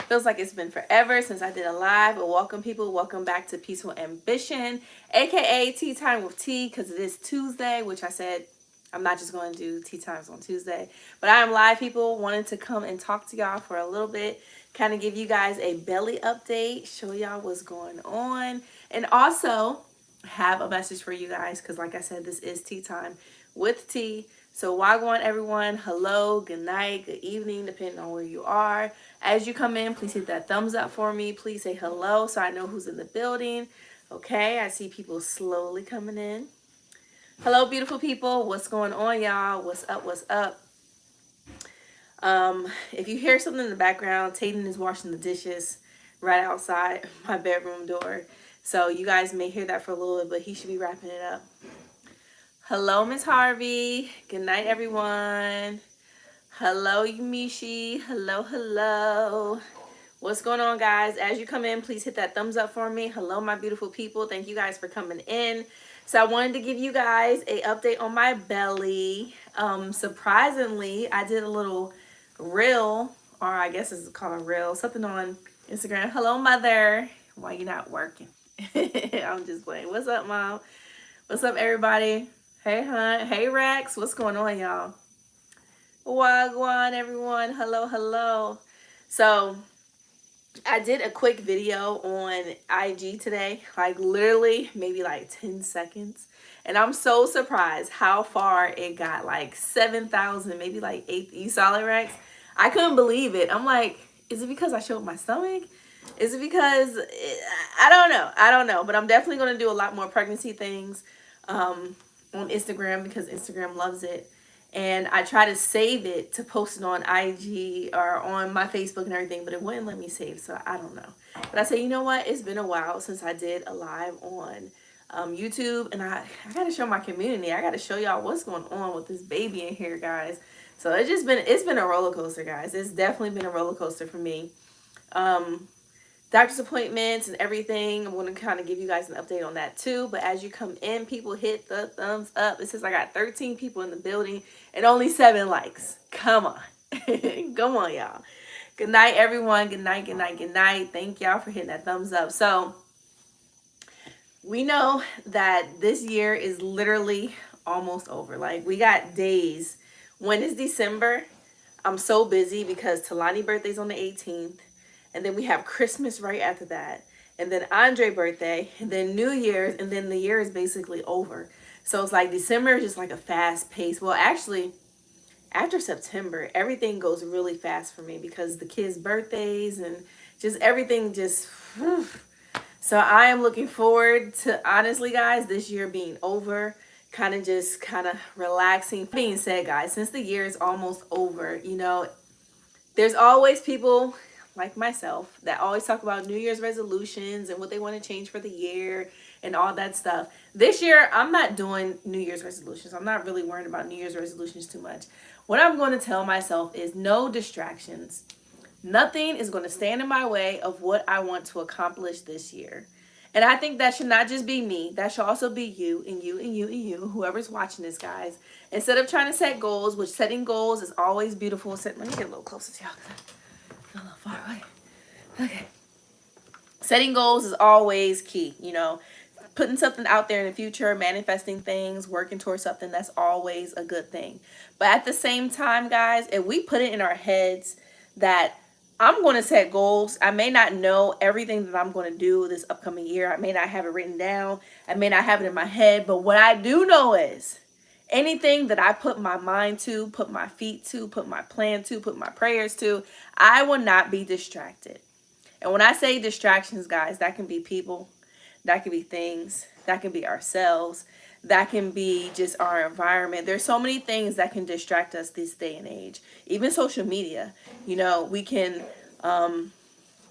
Feels like it's been forever since I did a live. But welcome, people. Welcome back to Peaceful Ambition, aka Tea Time with Tea, because it is Tuesday, which I said I'm not just going to do tea times on Tuesday. But I am live, people. Wanted to come and talk to y'all for a little bit, kind of give you guys a belly update, show y'all what's going on, and also have a message for you guys, because like I said, this is Tea Time with Tea. So wagwan everyone, hello, good night, good evening, depending on where you are. As you come in, please hit that thumbs up for me. Please say hello so I know who's in the building. Okay, I see people slowly coming in. Hello, beautiful people. What's going on, y'all? What's up? What's up? If you hear something in the background, Tayden is washing the dishes right outside my bedroom door. So you guys may hear that for a little bit, but he should be wrapping it up. Hello, Miss Harvey. Good night, everyone. Hello, Yumishi. Hello, hello. What's going on, guys? As you come in, please hit that thumbs up for me. Hello, my beautiful people. Thank you guys for coming in. So I wanted to give you guys an update on my belly. Surprisingly, I did a little reel, or I guess it's called a reel, something on Instagram. Hello, mother. Why you not working? I'm just playing. What's up, mom? What's up, everybody? Hey, hon. Hey, Rex. What's going on, y'all? Wagwan, everyone. Hello, hello. So I did a quick video on IG today, like literally maybe like 10 seconds. And I'm so surprised how far it got, like 7,000, maybe like 8. You saw it, Rex? I couldn't believe it. I'm like, is it because I showed my stomach? Is it because, I don't know. I don't know. But I'm definitely going to do a lot more pregnancy things on Instagram because Instagram loves it. And I try to save it to post it on IG or on my Facebook and everything, but it wouldn't let me save, so I don't know. But I said, you know what? It's been a while since I did a live on YouTube, and I got to show my community. I got to show y'all what's going on with this baby in here, guys. So it's been a roller coaster, guys. It's definitely been a roller coaster for me. Doctor's appointments and everything. I'm going to kind of give you guys an update on that too. But as you come in, people hit the thumbs up. It says I got 13 people in the building and only 7 likes. Come on. Come on, y'all. Good night, everyone. Good night, good night, good night. Thank y'all for hitting that thumbs up. So we know that this year is literally almost over. Like, we got days. When is December? I'm so busy because Talani's birthday's on the 18th. And then we have Christmas right after that. And then Andre's birthday. And then New Year's. And then the year is basically over. So it's like December is just like a fast pace. Well, actually, after September, everything goes really fast for me because the kids' birthdays and just everything just... Whew. So I am looking forward to, honestly, guys, this year being over. Kind of relaxing. Being said, guys, since the year is almost over, you know, there's always people like myself that always talk about New Year's resolutions and what they want to change for the year and all that stuff. This year, I'm not doing New Year's resolutions. I'm not really worried about New Year's resolutions too much. What I'm going to tell myself is no distractions. Nothing is going to stand in my way of what I want to accomplish this year. And I think that should not just be me. That should also be you and you and you and you, whoever's watching this, guys. Instead of trying to set goals, which setting goals is always beautiful. Let me get a little closer to y'all. A little far away. Okay. Setting goals is always key, you know. Putting something out there in the future, manifesting things, working towards something, that's always a good thing. But at the same time, guys, if we put it in our heads that I'm going to set goals, I may not know everything that I'm going to do this upcoming year. I may not have it written down. I may not have it in my head. But what I do know is anything that I put my mind to, put my feet to, put my plan to, put my prayers to, I will not be distracted. And when I say distractions, guys, that can be people, that can be things, that can be ourselves, that can be just our environment. There's so many things that can distract us this day and age. Even social media, you know, we can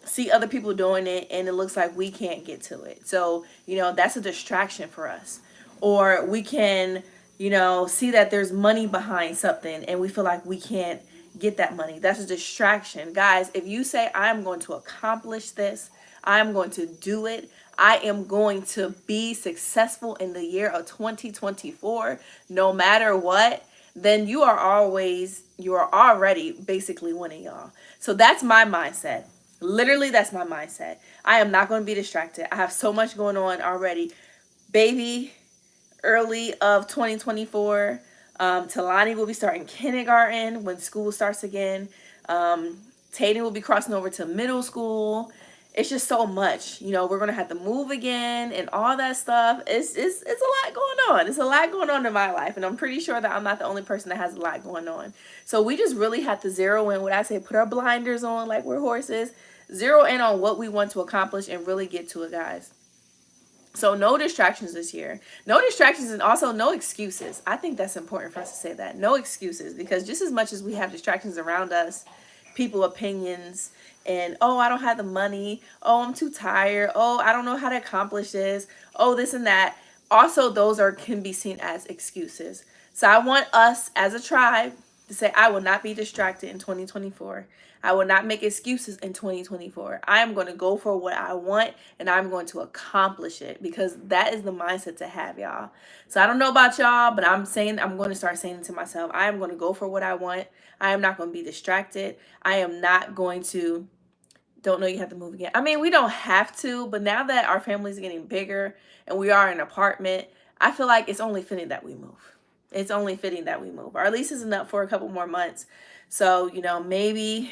see other people doing it and it looks like we can't get to it. So, you know, that's a distraction for us. Or we can, you know, see that there's money behind something and we feel like we can't get that money. That's a distraction. Guys, if you say, I'm going to accomplish this, I'm going to do it, I am going to be successful in the year of 2024, no matter what, then you are already basically winning, y'all. So that's my mindset. Literally, that's my mindset. I am not going to be distracted. I have so much going on already. Baby, early of 2024. Talani will be starting kindergarten when school starts again. Tatum will be crossing over to middle school. It's just so much. You know, we're gonna have to move again and all that stuff. It's a lot going on. It's a lot going on in my life, and I'm pretty sure that I'm not the only person that has a lot going on. So we just really have to zero in. What I say, put our blinders on like we're horses. Zero in on what we want to accomplish and really get to it, guys. So no distractions this year. No distractions, and also no excuses. I think that's important for us to say that. No excuses, because just as much as we have distractions around us, people opinions, and oh, I don't have the money, oh, I'm too tired, oh, I don't know how to accomplish this, oh, this and that. Also, those can be seen as excuses. So I want us as a tribe to say, I will not be distracted in 2024. I will not make excuses in 2024. I am going to go for what I want, and I'm going to accomplish it, because that is the mindset to have, y'all. So I don't know about y'all, but I'm going to start saying to myself, I am going to go for what I want. I am not going to be distracted. I am not going to, don't know you have to move again. I mean, we don't have to, but now that our family's getting bigger and we are in an apartment, I feel like it's only fitting that we move. It's only fitting that we move. Our lease isn't up for a couple more months. So, maybe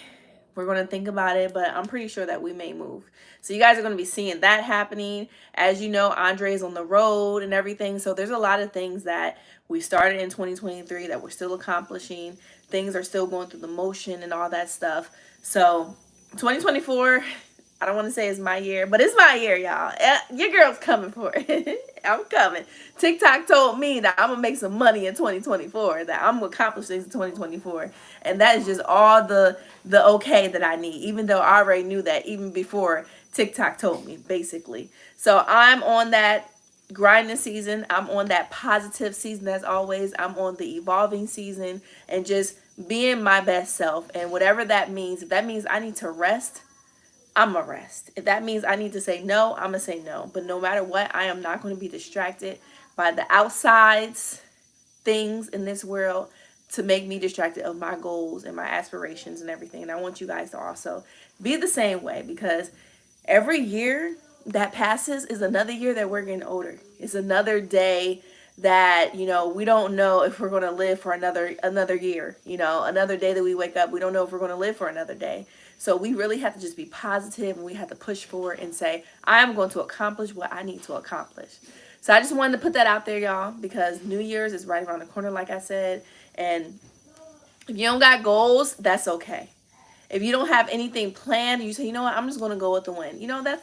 we're going to think about it, but I'm pretty sure that we may move. So you guys are going to be seeing that happening. As you know, Andre is on the road and everything. So there's a lot of things that we started in 2023 that we're still accomplishing. Things are still going through the motion and all that stuff. So 2024, I don't want to say it's my year, but it's my year, y'all. Your girl's coming for it. I'm coming. TikTok told me that I'm going to make some money in 2024, that I'm going to accomplish things in 2024. And that is just all the okay that I need, even though I already knew that even before TikTok told me, basically. So I'm on that grinding season. I'm on that positive season as always. I'm on the evolving season and just being my best self. And whatever that means, if that means I need to rest, I'm going to rest. If that means I need to say no, I'm going to say no. But no matter what, I am not going to be distracted by the outsides things in this world to make me distracted of my goals and my aspirations and everything. And I want you guys to also be the same way, because every year that passes is another year that we're getting older. It's another day that, we don't know if we're going to live for another year, another day that we wake up. We don't know if we're going to live for another day. So we really have to just be positive, and we have to push forward and say, I am going to accomplish what I need to accomplish. So I just wanted to put that out there, y'all, because New Year's is right around the corner, like I said. And if you don't got goals, that's okay. If you don't have anything planned, you say, you know what, I'm just going to go with the wind.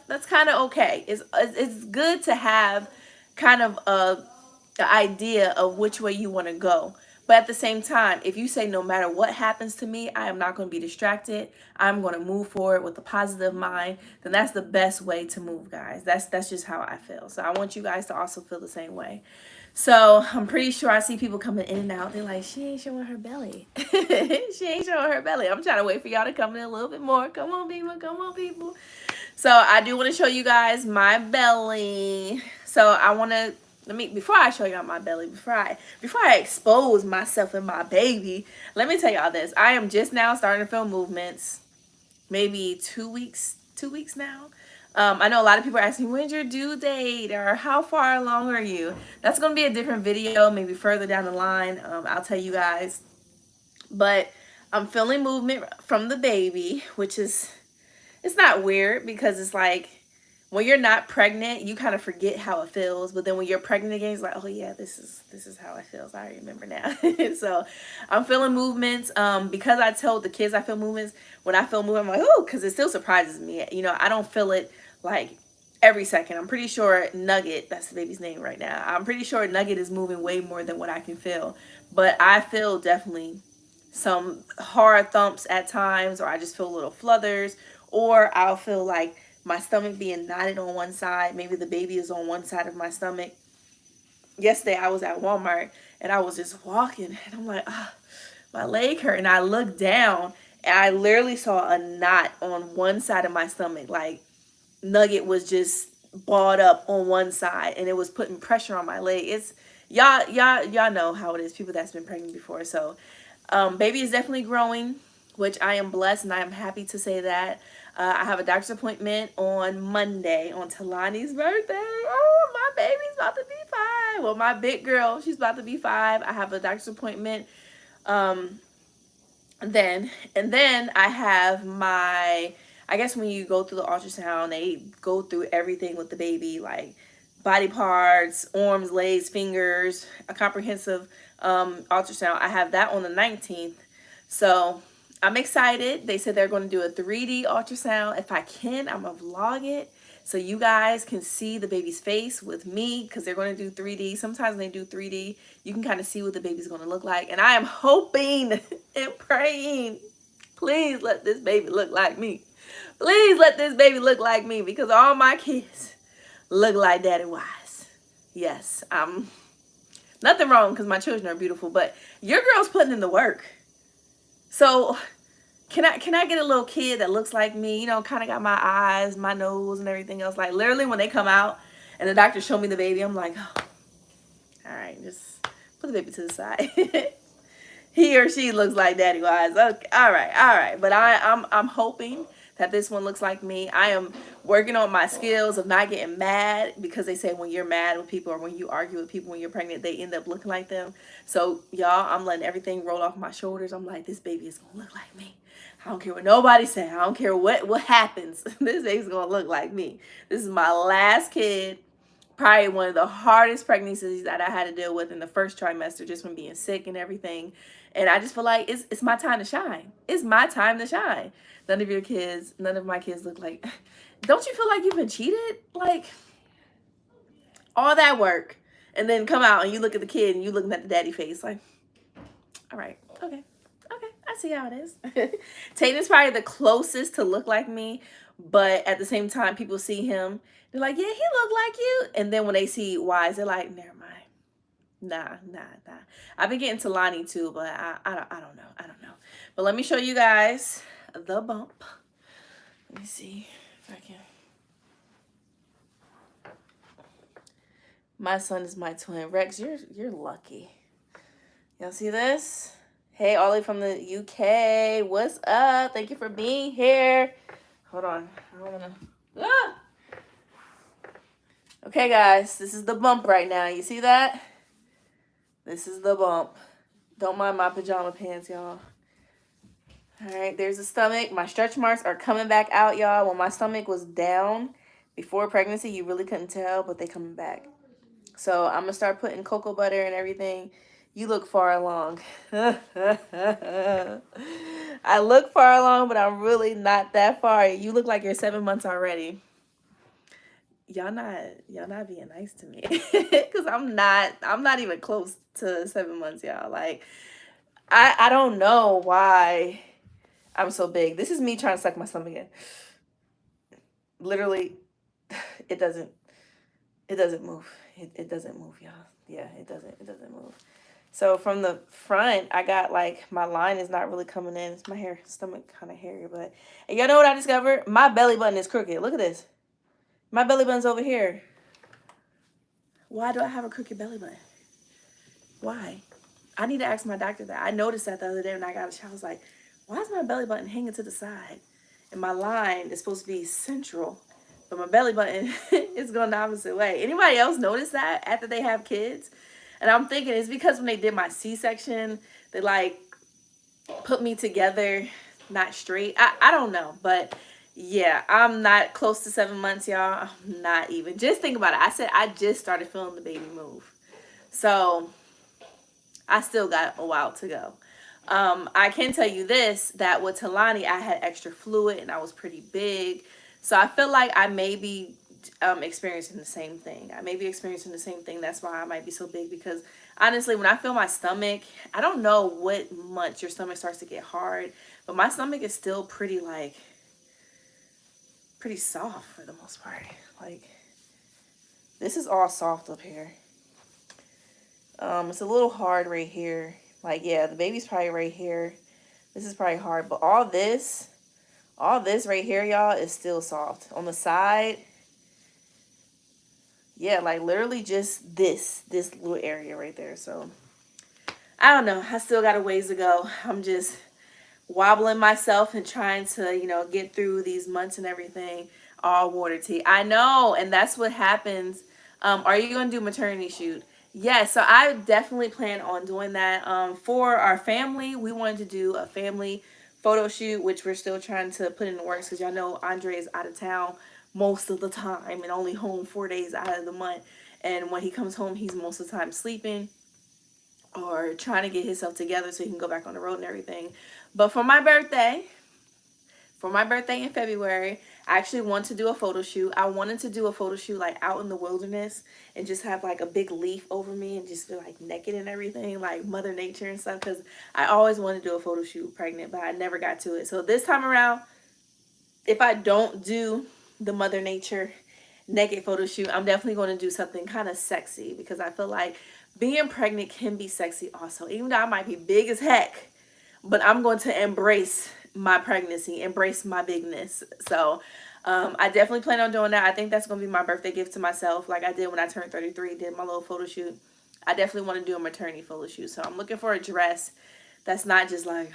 That's kind of okay. It's good to have kind of the idea of which way you want to go. But at the same time, if you say no matter what happens to me, I am not going to be distracted, I'm going to move forward with a positive mind, then that's the best way to move, guys. That's just how I feel. So I want you guys to also feel the same way. So I'm pretty sure I see people coming in and out. They're like, she ain't showing her belly. She ain't showing her belly. I'm trying to wait for y'all to come in a little bit more. Come on, people. Come on, people. So I do want to show you guys my belly. So I want to, before I show y'all my belly, before I expose myself and my baby, let me tell y'all this. I am just now starting to film movements. Maybe 2 weeks now. I know a lot of people are asking, when's your due date, or how far along are you? That's going to be a different video, maybe further down the line. I'll tell you guys. But I'm feeling movement from the baby, which is, it's not weird, because it's like, when you're not pregnant, you kind of forget how it feels. But then when you're pregnant again, it's like, oh yeah, this is how it feels. I remember now. So I'm feeling movements. Because I told the kids I feel movements. When I feel movement, I'm like, oh, because it still surprises me. I don't feel it like every second. I'm pretty sure Nugget, that's the baby's name right now, I'm pretty sure Nugget is moving way more than what I can feel. But I feel definitely some hard thumps at times, or I just feel little flutters, or I'll feel like my stomach being knotted on one side. Maybe the baby is on one side of my stomach. Yesterday I was at Walmart and I was just walking and I'm like, my leg hurt. And I looked down and I literally saw a knot on one side of my stomach. Like Nugget was just balled up on one side and it was putting pressure on my leg. y'all know how it is, people that's been pregnant before. So baby is definitely growing, which I am blessed and I am happy to say that. I have a doctor's appointment on Monday, on Talani's birthday. Oh, my baby's about to be 5. Well, my big girl, she's about to be 5. I have a doctor's appointment. Um, then I have my, I guess when you go through the ultrasound, they go through everything with the baby, like body parts, arms, legs, fingers, a comprehensive ultrasound. I have that on the 19th. So I'm excited. They said they're going to do a 3D ultrasound. If I can, I'm going to vlog it so you guys can see the baby's face with me, because they're going to do 3D. Sometimes when they do 3D, you can kind of see what the baby's going to look like. And I am hoping and praying, please let this baby look like me. Please let this baby look like me, because all my kids look like Daddy Wise. Yes, nothing wrong, because my children are beautiful, but your girl's putting in the work. So can I get a little kid that looks like me, you know, kind of got my eyes, my nose, and everything else? Like, literally, when they come out and the doctor showed me the baby, I'm like, oh, all right, just put the baby to the side. He or she looks like Daddy Wise. Okay, all right. But I'm hoping that this one looks like me. I am working on my skills of not getting mad, because they say when you're mad with people or when you argue with people when you're pregnant, they end up looking like them. So y'all, I'm letting everything roll off my shoulders. I'm like, this baby is gonna look like me. I don't care what nobody say. I don't care what happens. This baby's gonna look like me. This is my last kid. Probably one of the hardest pregnancies that I had to deal with in the first trimester, just from being sick and everything. And I just feel like it's my time to shine. It's my time to shine. None of my kids look like, don't you feel like you've been cheated? Like, all that work, and then come out and you look at the kid and you looking at the daddy face like, all right, okay, I see how it is. Tatum's probably the closest to look like me, but at the same time, people see him, they're like, yeah, he look like you. And then when they see Wise, they're like, never mind. Nah. I've been getting to Lonnie too, but I don't know. But let me show you guys the bump. Let me see if I can. My son is my twin. Rex, you're lucky. Y'all see this? Hey, Ollie from the UK. What's up? Thank you for being here. Hold on. I don't wanna. Ah! Okay, guys, this is the bump right now. You see that? This is the bump. Don't mind my pajama pants, y'all. All right, there's the stomach. My stretch marks are coming back out, y'all. When my stomach was down before pregnancy, you really couldn't tell, but they coming back. So I'm going to start putting cocoa butter and everything. You look far along. I look far along, but I'm really not that far. You look like you're 7 months already. Y'all not being nice to me, because I'm not even close to 7 months, y'all. Like, I don't know why I'm so big. This is me trying to suck my stomach in. Literally, it doesn't move. It doesn't move, y'all. Yeah, it doesn't move. So from the front, I got, like, my line is not really coming in. It's my stomach kind of hairy, but, and y'all know what I discovered? My belly button is crooked. Look at this. My belly button's over here. Why do I have a crooked belly button? Why? I need to ask my doctor that. I noticed that the other day when I got a shower. I was like, why is my belly button hanging to the side? And my line is supposed to be central, but my belly button is going the opposite way. Anybody else notice that after they have kids? And I'm thinking it's because when they did my C-section, they, like, put me together, not straight. I don't know, but yeah, I'm not close to 7 months, y'all. I'm not even. Just think about it. I said I just started feeling the baby move. So I still got a while to go. I can tell you this, that with Talani, I had extra fluid and I was pretty big. So I feel like I may be experiencing the same thing. That's why I might be so big, because honestly, when I feel my stomach, I don't know what month your stomach starts to get hard, but my stomach is still pretty soft for the most part. Like, this is all soft up here. It's a little hard right here. Like, yeah, the baby's probably right here. This is probably hard, but all this right here, y'all, is still soft. On the side, yeah, like literally just this little area right there. So I don't know. I still got a ways to go. I'm just wobbling myself and trying to, get through these months and everything, all water tea. I know, and that's what happens. Are you gonna do maternity shoot? Yes, so I definitely plan on doing that. For our family, we wanted to do a family photo shoot, which we're still trying to put in the works because y'all know Andre is out of town most of the time and only home 4 days out of the month. And when he comes home, he's most of the time sleeping or trying to get himself together so he can go back on the road and everything. But for my birthday in February, I actually want to do a photo shoot. I wanted to do a photo shoot like out in the wilderness and just have like a big leaf over me and just feel like naked and everything, like Mother Nature and stuff. Because I always wanted to do a photo shoot pregnant, but I never got to it. So this time around, if I don't do the Mother Nature naked photo shoot, I'm definitely going to do something kind of sexy because I feel like being pregnant can be sexy also. Even though I might be big as heck, but I'm going to embrace my pregnancy, embrace my bigness. So I definitely plan on doing that. I think that's going to be my birthday gift to myself, like I did when I turned 33, did my little photo shoot. I definitely want to do a maternity photo shoot. So I'm looking for a dress that's not just like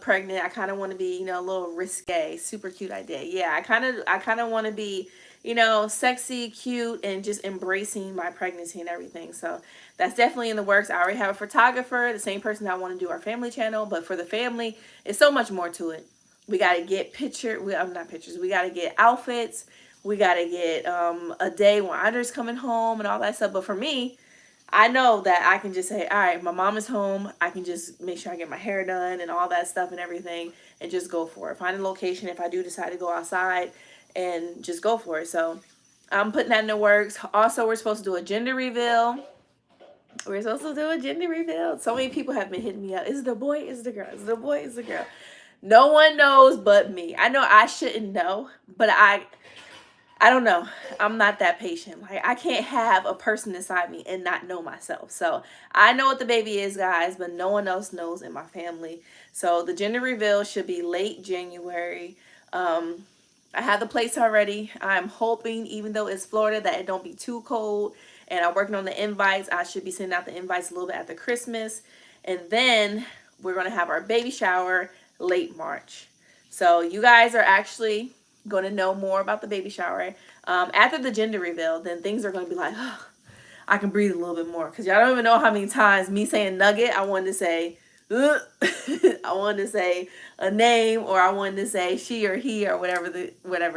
pregnant. I kind of want to be, a little risque, super cute idea. Yeah, I kind of want to be, sexy, cute, and just embracing my pregnancy and everything. So that's definitely in the works. I already have a photographer, the same person that want to do our family channel, but for the family, it's so much more to it. We got to get not pictures. We got to get outfits. We got to get a day when Andre's coming home and all that stuff. But for me, I know that I can just say, all right, my mom is home. I can just make sure I get my hair done and all that stuff and everything and just go for it. Find a location if I do decide to go outside and just go for it. So I'm putting that in the works. Also, we're supposed to do a gender reveal. We're supposed to do a gender reveal. So many people have been hitting me up. Is it the boy? Is it the girl? Is it the boy? Is it the girl? No one knows but me. I know I shouldn't know, but I don't know. I'm not that patient. Like, I can't have a person inside me and not know myself. So I know what the baby is, guys, but no one else knows in my family. So the gender reveal should be late January. I have the place already. I'm hoping, even though it's Florida, that it don't be too cold. And I'm working on the invites. I should be sending out the invites a little bit after Christmas. And then we're going to have our baby shower late March. So you guys are actually going to know more about the baby shower. After the gender reveal, then things are going to be like, oh, I can breathe a little bit more. Because y'all don't even know how many times me saying nugget, I wanted to say, I wanted to say a name, or I wanted to say she or he or whatever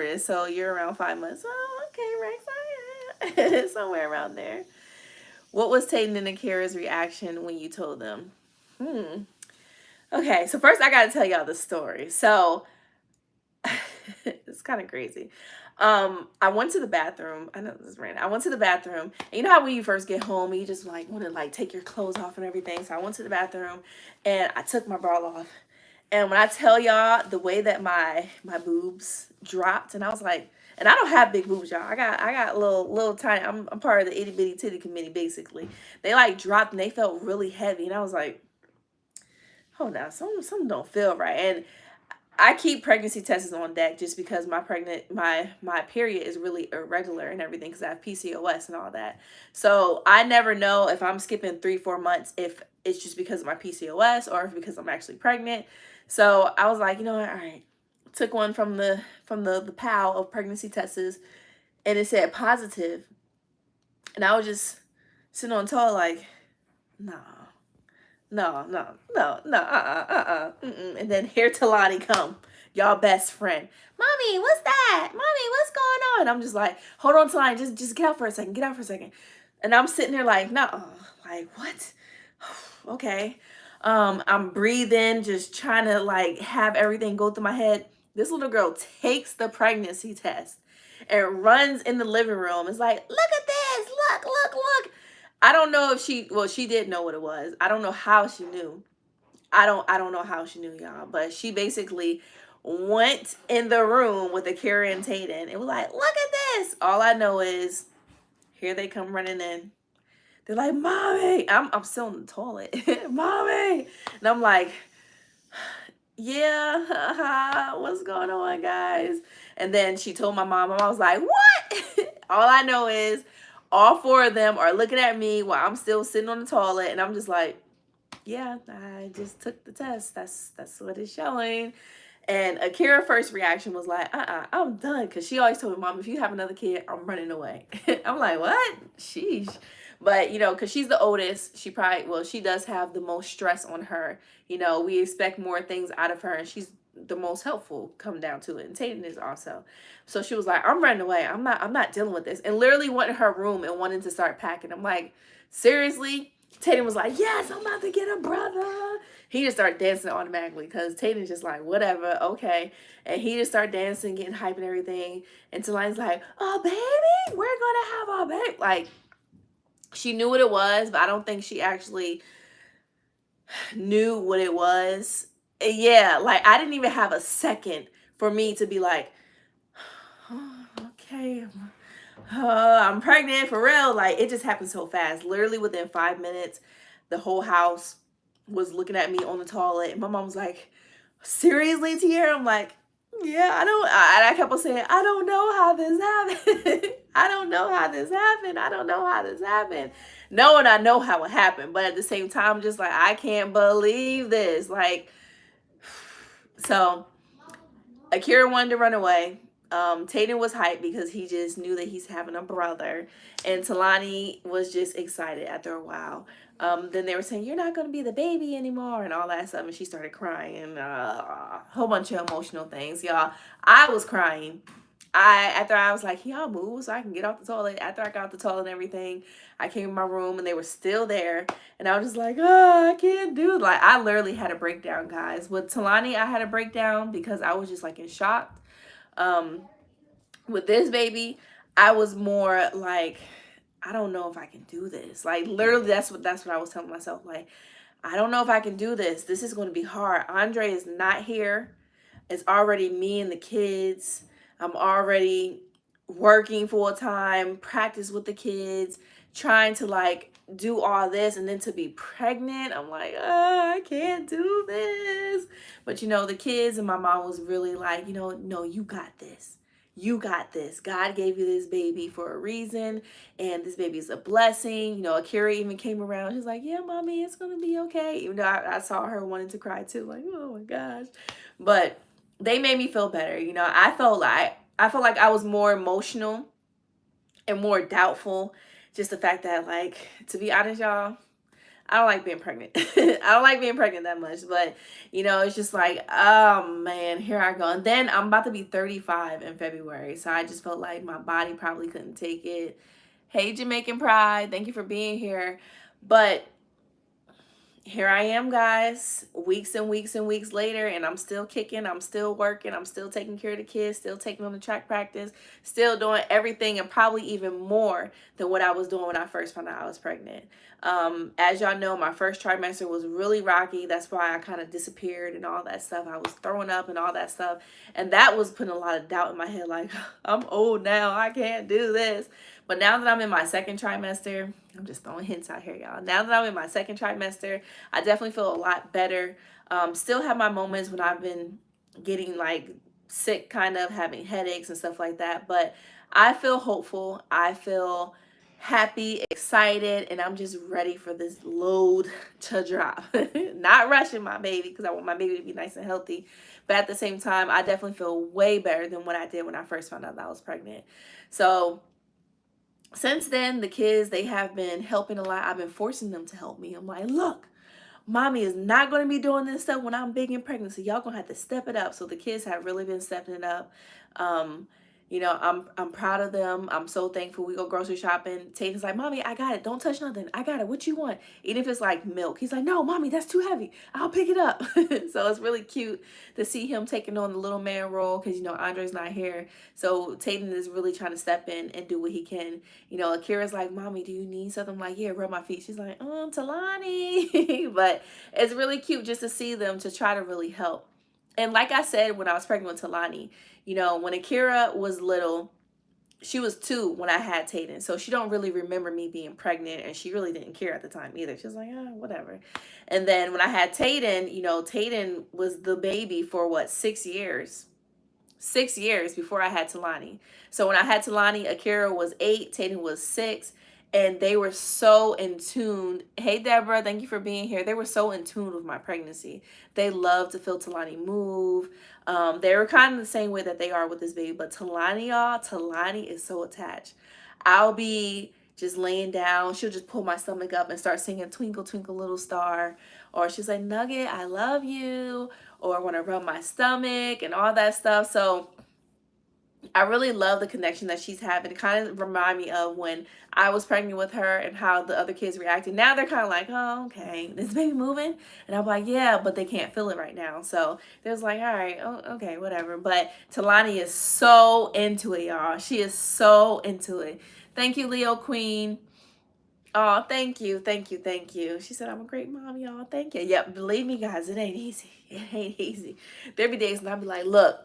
it is. So you're around 5 months. Oh, okay, Rex, somewhere around there. What was Tayden and Akira's reaction when you told them? Okay, so first I got to tell y'all the story. So it's kind of crazy. I went to the bathroom. I know this is random. I went to the bathroom. And you know how when you first get home, you just like want to like take your clothes off and everything. So I went to the bathroom and I took my bra off. And when I tell y'all the way that my boobs dropped, and I was like, and I don't have big boobs, y'all. I got little tiny. I'm part of the itty bitty titty committee basically. They like dropped and they felt really heavy, and I was like, hold on, something don't feel right. And I keep pregnancy tests on deck just because my period is really irregular and everything because I have PCOS and all that. So I never know if I'm skipping 3-4 months if it's just because of my PCOS or if because I'm actually pregnant. So I was like, you know what, all right. Took one from the PAL of pregnancy tests and it said positive. And I was just sitting on the toilet like, nah. No. And then here Talani come, y'all best friend. Mommy, what's that? Mommy, what's going on? I'm just like, hold on, Talani, just get out for a second. Get out for a second. And I'm sitting there like, no, like what? Okay. I'm breathing, just trying to like have everything go through my head. This little girl takes the pregnancy test and runs in the living room. It's like, look at this, look. I don't know if she did know what it was. I don't know how she knew. I don't know how she knew, y'all. But she basically went in the room with Akira and Tayden. It was like, look at this. All I know is here they come running in. They're like, Mommy. I'm still in the toilet. Mommy. And I'm like, yeah, what's going on, guys? And then she told my mom, and I was like, what? All I know is All four of them are looking at me while I'm still sitting on the toilet, and I'm just like, yeah, I just took the test. That's what it's showing. And Akira first reaction was like, I'm done. Because she always told me, Mom, if you have another kid, I'm running away. I'm like, what? Sheesh. But, because she's the oldest, she probably, well, she does have the most stress on her. We expect more things out of her, and she's the most helpful, come down to it. And Tayden is also. So she was like, I'm running away. I'm not dealing with this. And literally went in her room and wanted to start packing. I'm like, seriously? Tayden was like, yes, I'm about to get a brother. He just started dancing automatically because Tayden's just like, whatever, okay. And he just started dancing, getting hype and everything. And Taline's like, oh, baby, we're going to have our baby. Like, she knew what it was, but I don't think she actually knew what it was. Yeah, like, I didn't even have a second for me to be like, oh, okay, I'm pregnant for real. Like, it just happened so fast. Literally within 5 minutes, the whole house was looking at me on the toilet, and my mom was like, seriously, Tiera? I'm like, yeah, and I kept on saying, I don't know how this happened. I don't know how this happened. I don't know how this happened. Knowing I know how it happened, but at the same time, just like, I can't believe this. Like, so Akira wanted to run away. Tayden was hyped because he just knew that he's having a brother. And Talani was just excited after a while. Then they were saying, you're not going to be the baby anymore and all that stuff. And she started crying. A whole bunch of emotional things, y'all. I was crying. After I was like, y'all move so I can get off the toilet. After I got off the toilet and everything, I came in my room and they were still there. And I was just like, oh, I can't do it. Like, I literally had a breakdown, guys. With Talani, I had a breakdown because I was just like in shock. With this baby, I was more like, I don't know if I can do this. Like, literally, that's what I was telling myself. Like, I don't know if I can do this. This is going to be hard. Andre is not here. It's already me and the kids. I'm already working full time, practice with the kids, trying to like do all this, and then to be pregnant. I'm like, oh, I can't do this. But the kids and my mom was really like, no, you got this. You got this. God gave you this baby for a reason, and this baby is a blessing. Akira even came around. She's like, yeah, mommy, it's going to be okay. Even though I saw her wanting to cry too, like, oh my gosh. But they made me feel better. I felt like I was more emotional and more doubtful. Just the fact that, like, to be honest, y'all, I don't like being pregnant. I don't like being pregnant that much. But, it's just like, oh, man, here I go. And then I'm about to be 35 in February. So I just felt like my body probably couldn't take it. Hey, Jamaican Pride. Thank you for being here. But here I am, guys, weeks and weeks and weeks later, and I'm still kicking, I'm still working, I'm still taking care of the kids, still taking them to track practice, still doing everything, and probably even more than what I was doing when I first found out I was pregnant. As y'all know, my first trimester was really rocky. That's why I kind of disappeared and all that stuff. I was throwing up and all that stuff, and that was putting a lot of doubt in my head, like, I'm old now, I can't do this. But now that I'm in my second trimester, I'm just throwing hints out here, y'all. Now that I'm in my second trimester, I definitely feel a lot better. Still have my moments when I've been getting like sick, kind of having headaches and stuff like that. But I feel hopeful. I feel happy, excited, and I'm just ready for this load to drop. Not rushing my baby because I want my baby to be nice and healthy. But at the same time, I definitely feel way better than what I did when I first found out that I was pregnant. So since then, the kids, they have been helping a lot. I've been forcing them to help me. I'm like, look, mommy is not going to be doing this stuff when I'm big and pregnant, so y'all going to have to step it up. So the kids have really been stepping it up. I'm proud of them. I'm so thankful. We go grocery shopping. Tayden's like, mommy, I got it. Don't touch nothing. I got it. What you want? Even if it's like milk. He's like, no, mommy, that's too heavy. I'll pick it up. So it's really cute to see him taking on the little man role because, Andre's not here. So Tayden is really trying to step in and do what he can. Akira's like, mommy, do you need something? I'm like, yeah, rub my feet. She's like, Talani. But it's really cute just to see them to try to really help. And like I said, when I was pregnant with Talani, when Akira was little, she was 2 when I had Tayden. So she don't really remember me being pregnant, and she really didn't care at the time either. She was like, whatever. And then when I had Tayden, Tayden was the baby for 6 years. 6 years before I had Talani. So when I had Talani, Akira was 8, Tatum was 6, and they were so in tune. Hey Deborah, thank you for being here. They were so in tune with my pregnancy. They loved to feel Talani move. They were kind of the same way that they are with this baby, but Talani, y'all, Talani is so attached. I'll be just laying down. She'll just pull my stomach up and start singing Twinkle, Twinkle, Little Star. Or she's like, Nugget, I love you. Or want to rub my stomach and all that stuff. So I really love the connection that she's having. It kind of remind me of when I was pregnant with her and how the other kids reacted. Now they're kind of like, oh, okay, this baby moving? And I'm like, yeah, but they can't feel it right now. So they're like, all right, oh, okay, whatever. But Talani is so into it, y'all. She is so into it. Thank you, Leo Queen. Oh, thank you, thank you, thank you. She said, I'm a great mom, y'all. Thank you. Yep, believe me, guys, it ain't easy. It ain't easy. There be days and I'll be like, look,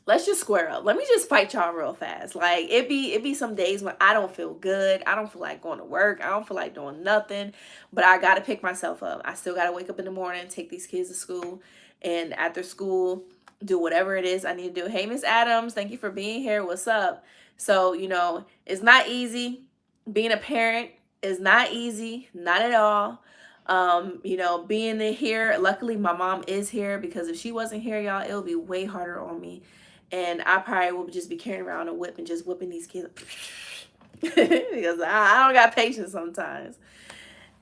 let's just square up. Let me just fight y'all real fast. Like it be some days when I don't feel good. I don't feel like going to work. I don't feel like doing nothing. But I gotta pick myself up. I still gotta wake up in the morning, take these kids to school, and after school, do whatever it is I need to do. Hey, Miss Adams, thank you for being here. What's up? So, it's not easy. Being a parent is not easy, not at all. Being here, luckily my mom is here, because if she wasn't here, y'all, it would be way harder on me. And I probably would just be carrying around a whip and just whipping these kids because I don't got patience sometimes.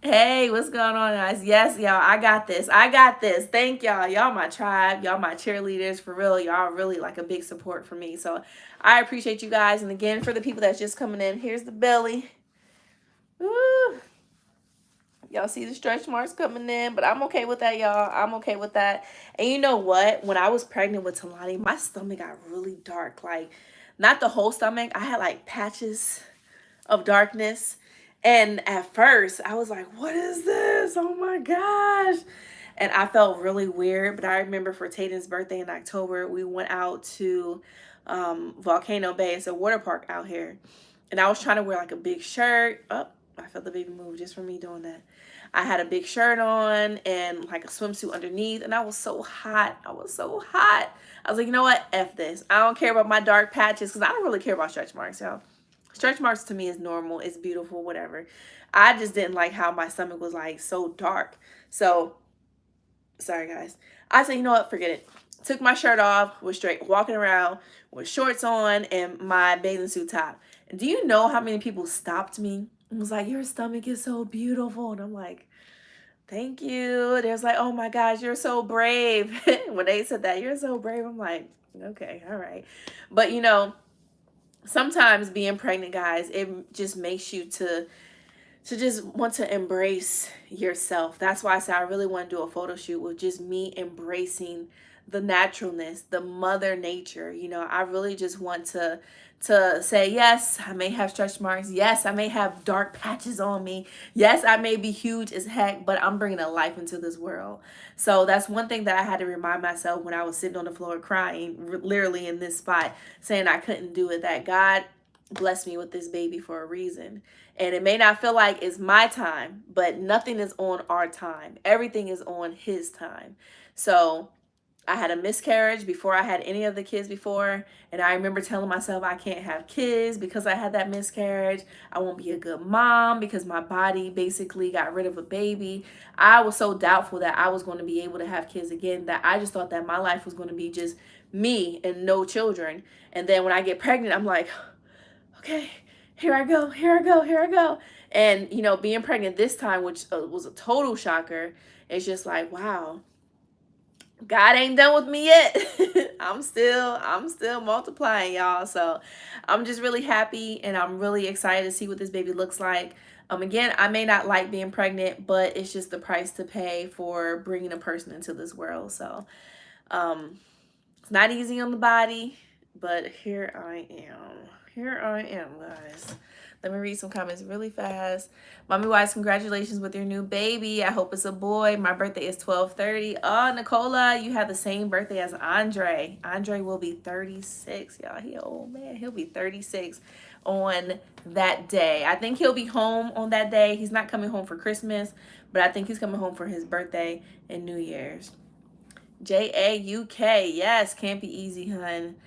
Hey, what's going on, guys? Yes, y'all, I got this. I got this. Thank y'all. Y'all my tribe. Y'all my cheerleaders. For real, y'all really like a big support for me. So I appreciate you guys. And again, for the people that's just coming in, here's the belly. Woo. Y'all see the stretch marks coming in, but I'm okay with that, y'all. I'm okay with that. And you know what? When I was pregnant with Talani, my stomach got really dark. Like, not the whole stomach. I had like patches of darkness. And at first, I was like, what is this? Oh my gosh. And I felt really weird. But I remember for Tatum's birthday in October, we went out to Volcano Bay. It's a water park out here. And I was trying to wear like a big shirt. Oh, I felt the baby move just from me doing that. I had a big shirt on and like a swimsuit underneath, and I was so hot. I was so hot. I was like, you know what? F this. I don't care about my dark patches, because I don't really care about stretch marks, y'all. Stretch marks to me is normal. It's beautiful, whatever. I just didn't like how my stomach was like so dark. So, sorry guys. I said, you know what? Forget it. Took my shirt off, was straight walking around with shorts on and my bathing suit top. And do you know how many people stopped me? It was like, your stomach is so beautiful. And I'm like, thank you. There's like, oh my gosh, you're so brave. When they said that, you're so brave, I'm like, okay, all right. But sometimes being pregnant, guys, it just makes you to just want to embrace yourself. That's why I said I really want to do a photo shoot with just me embracing the naturalness, the mother nature. I really just want to say, yes, I may have stretch marks. Yes, I may have dark patches on me. Yes, I may be huge as heck, but I'm bringing a life into this world. So that's one thing that I had to remind myself when I was sitting on the floor crying, literally in this spot, saying I couldn't do it, that God blessed me with this baby for a reason. And it may not feel like it's my time, but nothing is on our time. Everything is on his time. So I had a miscarriage before I had any of the kids before. And I remember telling myself I can't have kids because I had that miscarriage. I won't be a good mom because my body basically got rid of a baby. I was so doubtful that I was going to be able to have kids again, that I just thought that my life was going to be just me and no children. And then when I get pregnant, I'm like, okay, here I go, here I go, here I go. And, being pregnant this time, which was a total shocker, it's just like, wow, God ain't done with me yet. I'm still multiplying, y'all. So I'm just really happy, and I'm really excited to see what this baby looks like. Again, I may not like being pregnant, but it's just the price to pay for bringing a person into this world. So it's not easy on the body, but here I am. Here I am, guys. Let me read some comments really fast. Mommy Wise, congratulations with your new baby. I hope it's a boy. My birthday is 12/30. Oh, Nicola, you have the same birthday as Andre. Andre will be 36, y'all. He old man. He'll be 36 on that day. I think he'll be home on that day. He's not coming home for Christmas, but I think he's coming home for his birthday and New Year's. Jauk. Yes, can't be easy, hun.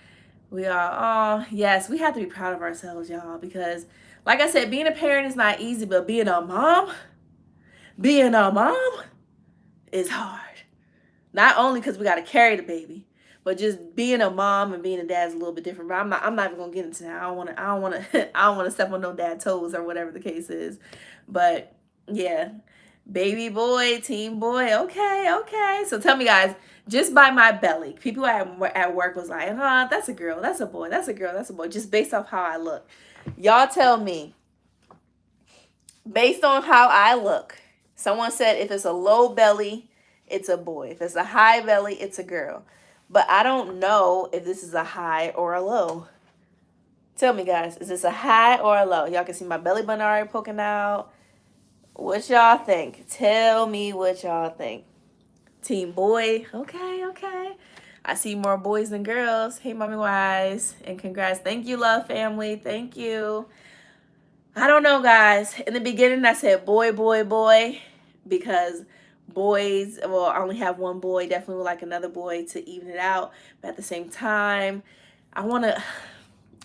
We are, oh, yes, we have to be proud of ourselves, y'all, because, like I said, being a parent is not easy, but being a mom is hard. Not only because we got to carry the baby, but just being a mom and being a dad is a little bit different. But I'm not even gonna get into that. I don't want to, I don't want to step on no dad toes or whatever the case is. But yeah, baby boy, teen boy. Okay, okay. So tell me, guys, just by my belly, people at work was like, "Huh, that's a girl, that's a boy, that's a girl, that's a boy," just based off how I look. Y'all tell me, based on how I look. Someone said if it's a low belly, it's a boy. If it's a high belly, it's a girl. But I don't know if this is a high or a low. Tell me, guys, is this a high or a low? Y'all can see my belly button already poking out. What y'all think? Tell me what y'all think. Team boy. Okay, okay. I see more boys than girls. Hey, mommy wise. And congrats. Thank you, love family. Thank you. I don't know, guys. In the beginning, I said boy, boy, boy, because boys, well, I only have one boy, definitely would like another boy to even it out. But at the same time, I want to,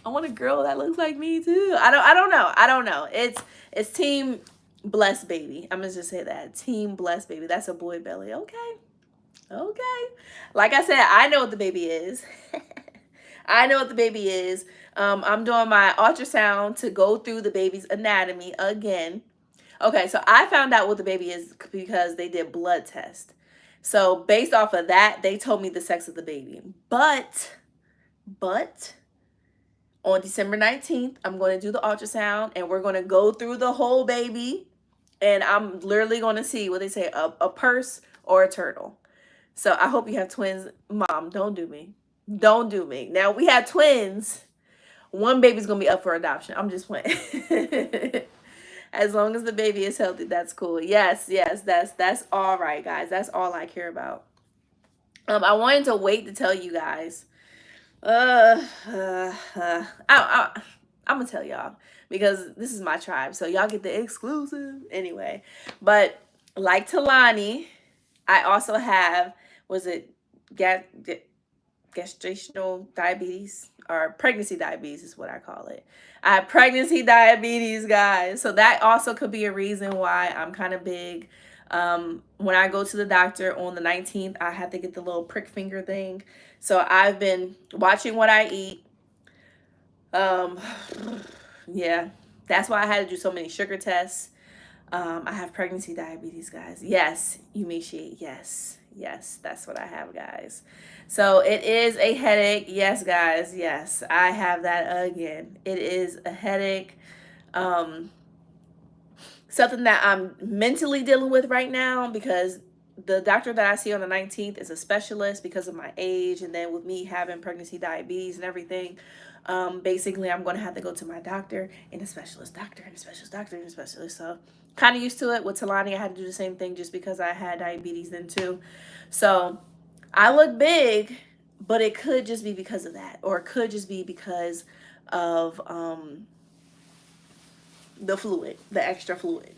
I want a girl that looks like me too. I don't know. It's team blessed baby. I'm gonna just say that. Team blessed baby. That's a boy belly. Okay. Okay. Like I said, I know what the baby is. I know what the baby is. I'm doing my ultrasound to go through the baby's anatomy again. Okay, so I found out what the baby is because they did blood test. So based off of that, they told me the sex of the baby. But on December 19th, I'm going to do the ultrasound and we're going to go through the whole baby. And I'm literally going to see what they say, a purse or a turtle. So I hope you have twins. Mom, don't do me. Don't do me. Now we have twins. One baby's gonna be up for adoption. I'm just playing. As long as the baby is healthy, that's cool. Yes, yes, that's all right, guys. That's all I care about. I wanted to wait to tell you guys. I'm gonna tell y'all because this is my tribe, so y'all get the exclusive anyway. But like Talani, I also have, was it gestational diabetes or pregnancy diabetes is what I call it. I have pregnancy diabetes, guys. So that also could be a reason why I'm kind of big. When I go to the doctor on the 19th, I have to get the little prick finger thing. So I've been watching what I eat. Yeah, that's why I had to do so many sugar tests. I have pregnancy diabetes, guys. Yes, Yumishi. Yes, yes, that's what I have, guys. So it is a headache. Yes, guys. Yes, I have that again. It is a headache. Something that I'm mentally dealing with right now because the doctor that I see on the 19th is a specialist because of my age. And then with me having pregnancy diabetes and everything, basically I'm going to have to go to my doctor and a specialist doctor and a specialist doctor and a specialist. So kind of used to it. With Talani, I had to do the same thing just because I had diabetes then too. So I look big, but it could just be because of that, or it could just be because of the fluid, the extra fluid.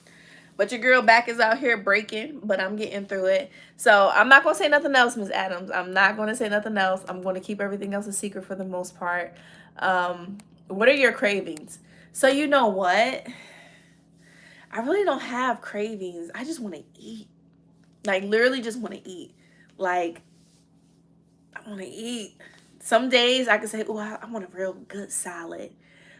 But your girl back is out here breaking, but I'm getting through it. So I'm not going to say nothing else, Miss Adams. I'm not going to say nothing else. I'm going to keep everything else a secret for the most part. What are your cravings? So you know what? I really don't have cravings. I just want to eat. Like, literally just want to eat. Like, I want to eat. Some days I can say, oh, I want a real good salad.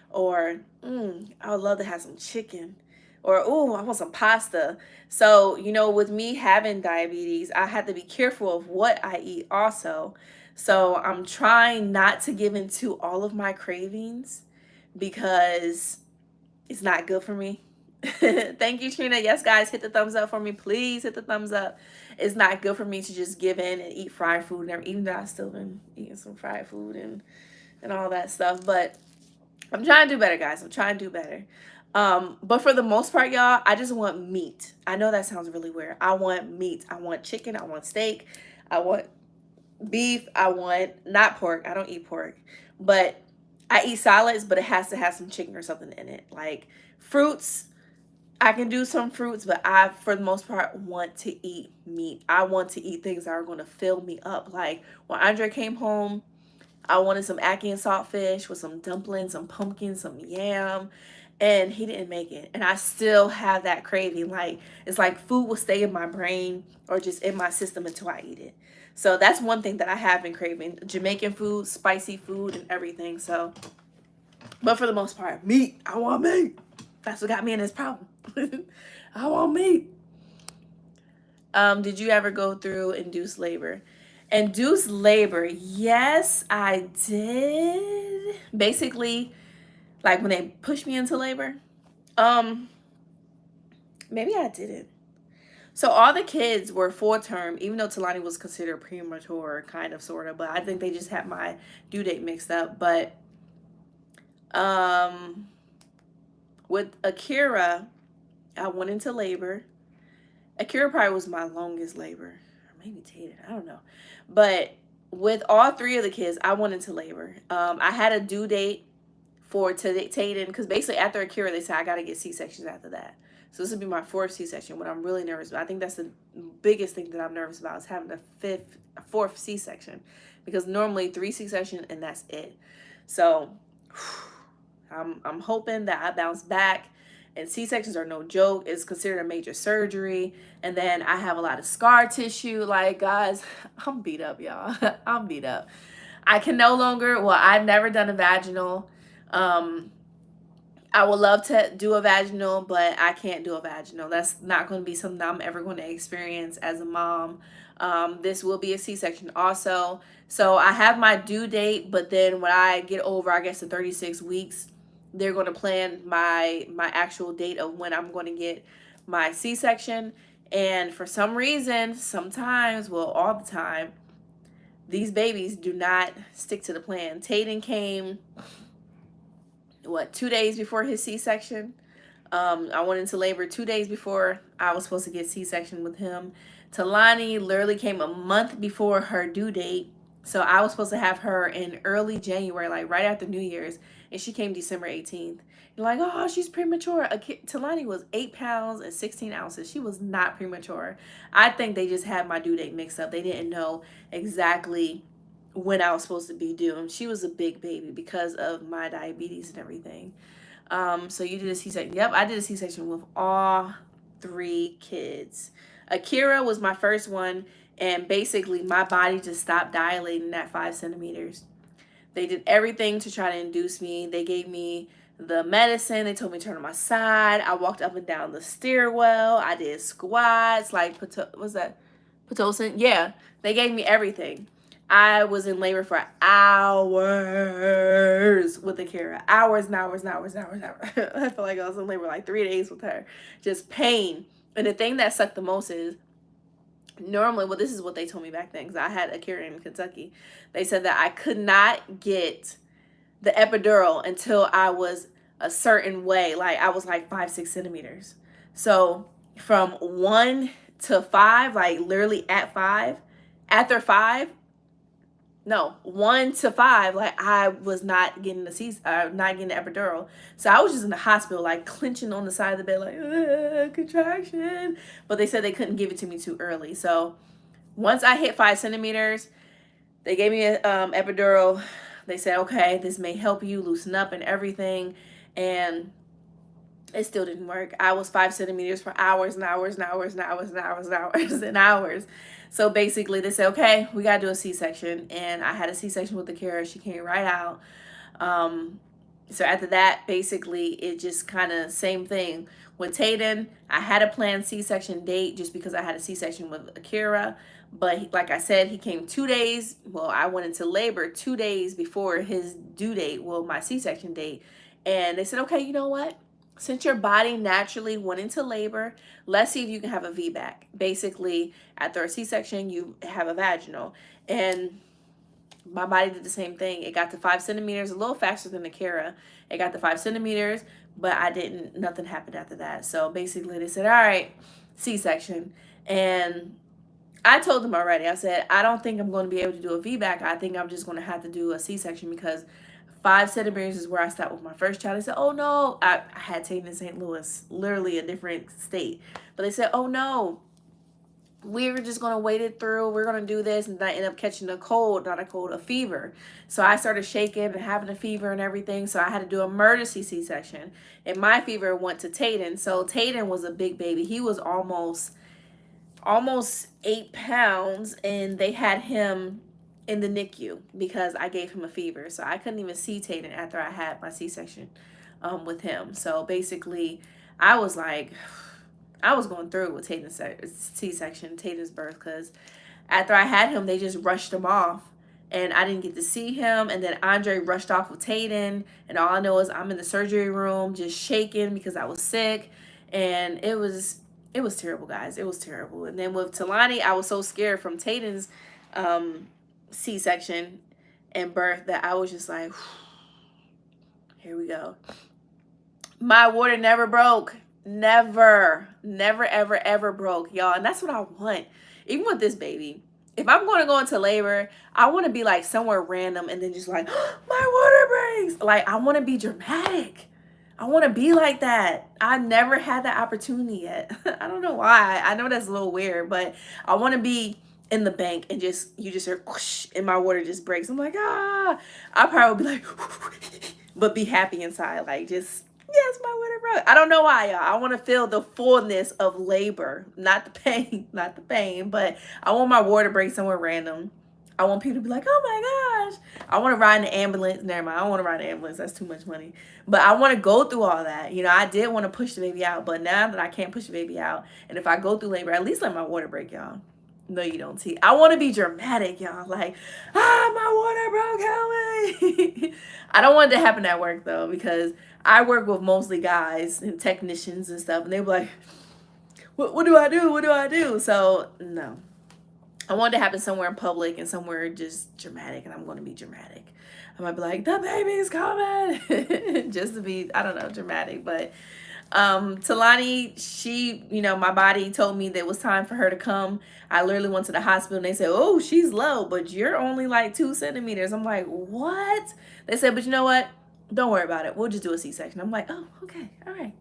Or, I would love to have some chicken. Or, oh, I want some pasta. So, you know, with me having diabetes, I have to be careful of what I eat also. So I'm trying not to give into all of my cravings because it's not good for me. Thank you, Trina. Yes, guys, hit the thumbs up for me. Please hit the thumbs up. It's not good for me to just give in and eat fried food and everything, even though I've still been eating some fried food and all that stuff. But I'm trying to do better, guys. I'm trying to do better. But for the most part, y'all, I just want meat. I know that sounds really weird. I want meat. I want chicken. I want steak. I want beef. I want, not pork. I don't eat pork. But I eat salads, but it has to have some chicken or something in it. Like fruits, I can do some fruits, but I, for the most part, want to eat meat. I want to eat things that are going to fill me up. Like when Andre came home, I wanted some ackee and saltfish with some dumplings, some pumpkin, some yam, and he didn't make it. And I still have that craving. Like it's like food will stay in my brain or just in my system until I eat it. So that's one thing that I have been craving: Jamaican food, spicy food, and everything. So, but for the most part, meat. I want meat. That's what got me in this problem. I want meat. Did you ever go through induced labor? Induced labor, yes, I did. Basically, like when they pushed me into labor. Um, Maybe I didn't. So all the kids were full term, even though Talani was considered premature, kind of, sort of. But I think they just had my due date mixed up. But um, with Akira, I went into labor. Akira probably was my longest labor, or maybe Tatum. I don't know, but with all three of the kids, I went into labor. I had a due date for Tatum because basically after Akira, they said I got to get C sections after that. So this would be my fourth C section. What I'm really nervous about, I think that's the biggest thing that I'm nervous about is having fourth C section, because normally 3 C section and that's it. So I'm hoping that I bounce back. And C-sections are no joke. It's considered a major surgery. And then I have a lot of scar tissue. Like, guys, I'm beat up, y'all. I'm beat up. I can no longer, well, I've never done a vaginal. I would love to do a vaginal, but I can't do a vaginal. That's not going to be something I'm ever going to experience as a mom. This will be a C-section also. So I have my due date, but then when I get over, I guess, the 36 weeks, they're going to plan my actual date of when I'm going to get my C-section. And for some reason, sometimes, well, all the time, these babies do not stick to the plan. Tatum came, 2 days before his C-section. I went into labor 2 days before I was supposed to get C-section with him. Talani literally came a month before her due date. So I was supposed to have her in early January, like right after New Year's, and she came December 18th. You're like, oh, she's premature. Talani was 8 pounds and 16 ounces. She was not premature. I think they just had my due date mixed up. They didn't know exactly when I was supposed to be due. And she was a big baby because of my diabetes and everything. So you did a C-section. Yep, I did a C-section with all 3 kids. Akira was my first one, and basically my body just stopped dilating at 5 centimeters. They did everything to try to induce me. They gave me the medicine. They told me to turn on my side. I walked up and down the stairwell. I did squats, like, what's that? Pitocin? Yeah, they gave me everything. I was in labor for hours with Akira. Hours and hours and hours and hours and hours. I feel like I was in labor like 3 days with her. Just pain. And the thing that sucked the most is, normally, well, this is what they told me back then, because I had Akira in Kentucky. They said that I could not get the epidural until I was a certain way. Like, I was like 5-6 centimeters. So from 1 to 5, like literally at 5, after 5, no, 1 to 5, like I was not getting not getting the epidural. So I was just in the hospital, like clenching on the side of the bed, like contraction. But they said they couldn't give it to me too early. So once I hit 5 centimeters, they gave me an epidural. They said, okay, this may help you loosen up and everything. And it still didn't work. I was 5 centimeters for hours and hours and hours and hours and hours and hours and hours. So basically they said, okay, we got to do a C-section. And I had a C-section with Akira. She came right out. So after that, basically it just kind of same thing. With Tatum, I had a planned C-section date just because I had a C-section with Akira. But like I said, he came 2 days. Well, I went into labor 2 days before his due date, well, my C-section date. And they said, okay, you know what? Since your body naturally went into labor, let's see if you can have a VBAC. Basically, after a C-section, you have a vaginal. And my body did the same thing. It got to 5 centimeters, a little faster than Akira. It got to 5 centimeters, but nothing happened after that. So basically they said, all right, C-section. And I told them already, I said, I don't think I'm going to be able to do a VBAC. I think I'm just going to have to do a C-section because 5 centimeters is where I stopped with my first child. They said, oh no, I had taken in St. Louis, literally a different state. But they said, oh no, we're just going to wait it through. We're going to do this. And I ended up catching a cold, not a cold, a fever. So I started shaking and having a fever and everything. So I had to do emergency C-section. And my fever went to Tayden. So Tayden was a big baby. He was almost 8 pounds. And they had him in the NICU because I gave him a fever. So I couldn't even see Tayden after I had my C-section with him. So basically, I was like, I was going through with Tayden's C-section, Tayden's birth, because after I had him, they just rushed him off. And I didn't get to see him. And then Andre rushed off with Tayden. And all I know is I'm in the surgery room just shaking because I was sick. And it was terrible, guys. It was terrible. And then with Talani, I was so scared from Tayden's C-section and birth that I was just like, here we go. My water never broke. Never, ever, ever broke, y'all. And that's what I want. Even with this baby. If I'm going to go into labor, I want to be like somewhere random and then just like, oh, my water breaks. Like, I want to be dramatic. I want to be like that. I never had that opportunity yet. I don't know why. I know that's a little weird, but I want to be in the bank and you just hear whoosh, and my water just breaks. I'm like, I probably would be like, but be happy inside. Like, just, yes, my water broke. I don't know why, y'all. I want to feel the fullness of labor, not the pain, but I want my water break somewhere random. I want people to be like, oh my gosh. I want to ride in an ambulance. Never mind. I don't want to ride in an ambulance. That's too much money. But I want to go through all that. You know, I did want to push the baby out, but now that I can't push the baby out, and if I go through labor, at least let my water break, y'all. No, you don't. See, I want to be dramatic, y'all. Like, my water broke, help me. I don't want it to happen at work, though, because I work with mostly guys and technicians and stuff, and they be like, what do I do? What do I do? So, no. I want it to happen somewhere in public and somewhere just dramatic, and I'm going to be dramatic. I might be like, the baby's coming. Just to be, I don't know, dramatic. But Talani, she, you know, my body told me that it was time for her to come. I literally went to the hospital and they said, oh, she's low, but you're only like 2 centimeters. I'm like, what? They said, but you know what? Don't worry about it. We'll just do a C-section. I'm like, oh, okay. All right.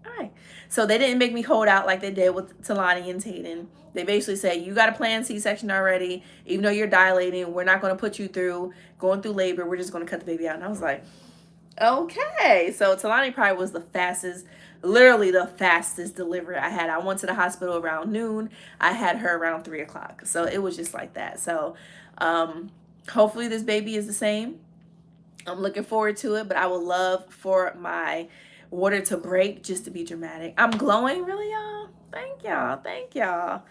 So they didn't make me hold out like they did with Talani and Tayden. They basically said, you got a planned C-section already. Even though you're dilating, we're not going to put you through going through labor. We're just going to cut the baby out. And I was like, okay. So Talani probably was the fastest, literally the fastest delivery I had. I went to the hospital around noon. I had her around 3 o'clock. So it was just like that. So hopefully this baby is the same. I'm looking forward to it, but I would love for my water to break just to be dramatic. I'm glowing, really, y'all? Thank y'all.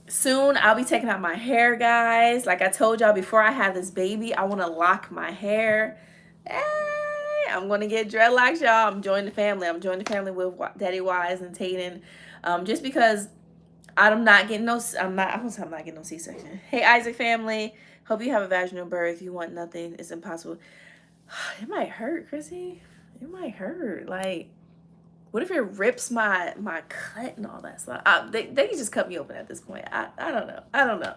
Soon I'll be taking out my hair, guys. Like I told y'all before I have this baby, I want to lock my hair. Hey, I'm going to get dreadlocks, y'all. I'm joining the family. I'm joining the family with Daddy Wise and Tayden. Just because I'm not getting no C-section. Hey, Isaac family. Hope you have a vaginal birth. You want nothing. It's impossible. It might hurt, Chrissy. It might hurt. Like, what if it rips my cut and all that stuff? They can just cut me open at this point. I don't know.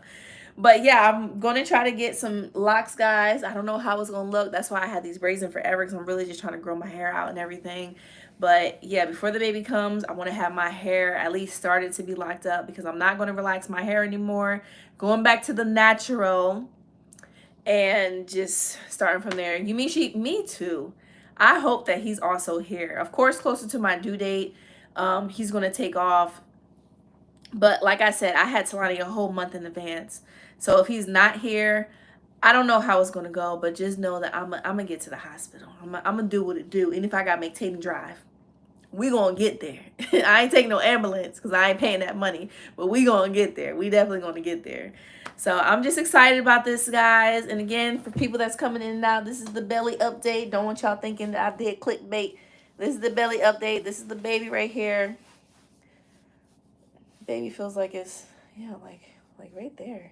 But yeah, I'm going to try to get some locks, guys. I don't know how it's going to look. That's why I had these braids in forever, because I'm really just trying to grow my hair out and everything. But yeah, before the baby comes, I want to have my hair at least started to be locked up, because I'm not going to relax my hair anymore. Going back to the natural and just starting from there. You mean me too. I hope that he's also here. Of course, closer to my due date, he's going to take off. But like I said, I had Talani a whole month in advance. So if he's not here, I don't know how it's going to go. But just know that I'm going to get to the hospital. I'm going to do what it do. And if I got to make Tayden drive, we going to get there. I ain't taking no ambulance because I ain't paying that money. But we going to get there. We definitely going to get there. So I'm just excited about this, guys. And again, for people that's coming in and out, this is the belly update. Don't want y'all thinking that I did clickbait. This is the belly update. This is the baby right here. Baby feels like it's, yeah, like right there.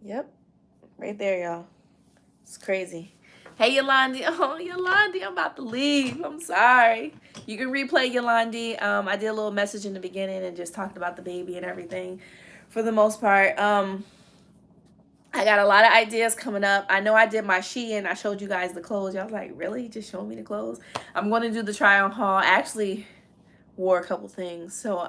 Yep. Right there, y'all. It's crazy. Hey, Yolandi. Oh, Yolandi, I'm about to leave. I'm sorry. You can replay Yolandi. I did a little message in the beginning and just talked about the baby and everything for the most part. I I got a lot of ideas coming up. I know I did my Shein. I showed you guys the clothes. Y'all was like, really? Just showing me the clothes? I'm going to do the try on haul. I actually wore a couple things. So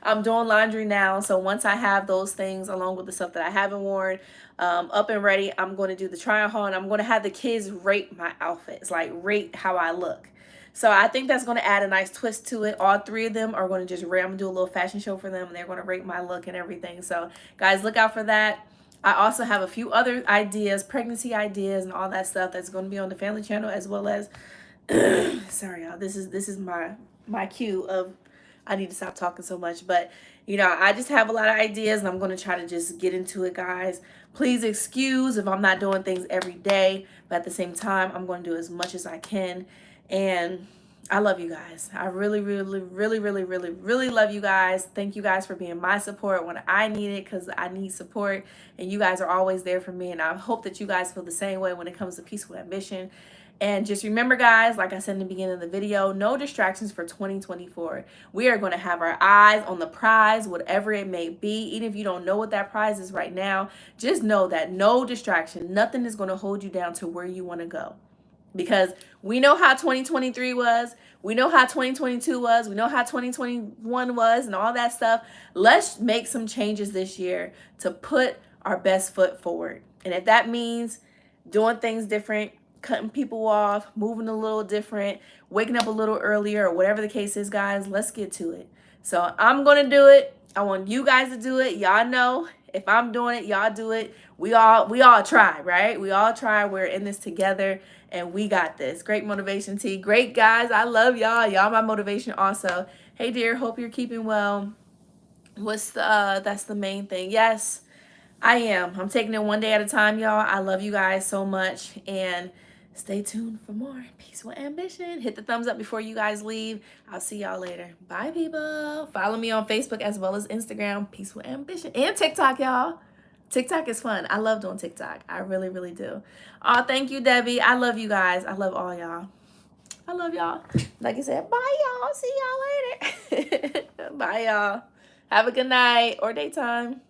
I'm doing laundry now. So once I have those things along with the stuff that I haven't worn up and ready, I'm going to do the try on haul, and I'm going to have the kids rate my outfits, like rate how I look. So I think that's going to add a nice twist to it. All three of them are going to just rate. I'm going to do a little fashion show for them, and they're going to rate my look and everything. So guys, look out for that. I also have a few other ideas, pregnancy ideas and all that stuff that's going to be on the family channel, as well as sorry y'all, this is my cue of I need to stop talking so much. But you know, I just have a lot of ideas, and I'm going to try to just get into it, guys. Please excuse if I'm not doing things every day, but at the same time, I'm going to do as much as I can. And I love you guys. I really, really, really, really, really, really love you guys. Thank you guys for being my support when I need it, because I need support, and you guys are always there for me. And I hope that you guys feel the same way when it comes to Peaceful Ambition. And just remember, guys, like I said in the beginning of the video, no distractions for 2024. We are going to have our eyes on the prize, whatever it may be. Even if you don't know what that prize is right now, just know that no distraction, nothing is going to hold you down to where you want to go. Because we know how 2023 was. We know how 2022 was. We know how 2021 was and all that stuff. Let's make some changes this year to put our best foot forward. And if that means doing things different, cutting people off, moving a little different, waking up a little earlier, or whatever the case is, guys, let's get to it. So I'm going to do it. I want you guys to do it. Y'all know if I'm doing it, y'all do it. We all try, right? We all try. We're in this together, and we got this. Great motivation, T. Great, guys. I love y'all. Y'all my motivation also. Hey, dear. Hope you're keeping well. What's the, that's the main thing. Yes, I am. I'm taking it one day at a time, y'all. I love you guys so much, and stay tuned for more Peaceful Ambition. Hit the thumbs up before you guys leave. I'll see y'all later. Bye, people. Follow me on Facebook as well as Instagram, Peaceful Ambition, and TikTok, y'all. TikTok is fun. I love doing TikTok. I really, really do. Oh, thank you, Debbie. I love you guys. I love all y'all. I love y'all. Like I said, bye, y'all. See y'all later. Bye, y'all. Have a good night or daytime.